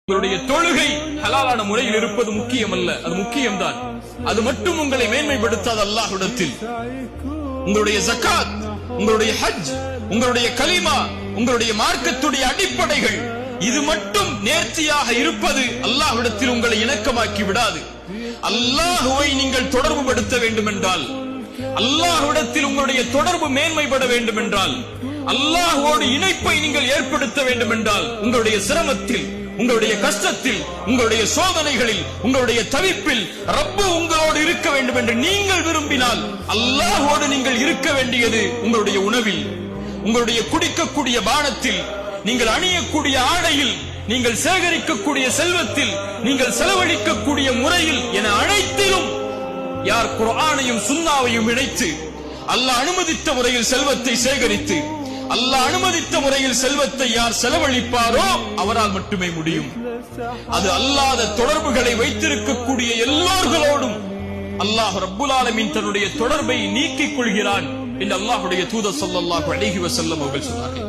உங்களுடைய தொழுகை ஹலாலான முறையில் இருப்பது முக்கியம் அல்ல, அது முக்கியம்தான். அது மட்டும் உங்களை மேன்மைப்படுத்தாத அல்லாஹ்விடத்தில். உங்களுடைய ஜகாத், உங்களுடைய ஹஜ், உங்களுடைய கலிமா, உங்களுடைய மார்க்கத்துடைய அடிப்படைகள், இது மட்டும் நேர்த்தியாக இருப்பது அல்லாஹ்விடத்தில் உங்களை இணக்கமாக்கி விடாது. அல்லாஹ்வை நீங்கள் தொடர்பு படுத்த வேண்டும் என்றால், அல்லாஹ்விடத்தில் உங்களுடைய தொடர்பு மேன்மைப்பட வேண்டும் என்றால், அல்லாஹ்வோடு இணைப்பை நீங்கள் ஏற்படுத்த வேண்டும் என்றால், உங்களுடைய சிரமத்தில், உங்களுடைய கஷ்டத்தில், உங்களுடைய சோதனைகளில், உங்களுடைய தவிப்பில் ரப்பு உங்களோடு இருக்க வேண்டும் என்று நீங்கள் விரும்பினால், அல்லாஹ்வோடு நீங்கள் இருக்க வேண்டியது உங்களுடைய உணவில், உங்களுடைய குடிக்கக்கூடிய பானத்தில், நீங்கள் அணியக்கூடிய ஆடையில், நீங்கள் சேகரிக்கக்கூடிய செல்வத்தில், நீங்கள் செலவழிக்கக்கூடிய முறையில் என அனைத்திலும் யார் குர்ஆனையும் சுன்னாவையும் இணைத்து அல்லாஹ் அனுமதித்த முறையில் செல்வத்தை சேகரித்து அல்லாஹ் அனுமதித்த முறையில் செல்வத்தை யார் செலவழிப்பாரோ அவரால் மட்டுமே முடியும். அது அல்லாத தொடர்புகளை வைத்திருக்கக்கூடிய எல்லோர்களோடும் அல்லாஹ் ரப்புல் ஆலமீன் தன்னுடைய தொடர்பை நீக்கிக் கொள்கிறான் என்று அல்லாஹ்வுடைய தூதர் ஸல்லல்லாஹு அலைஹி வஸல்லம் அவர்கள் சொன்னார்கள்.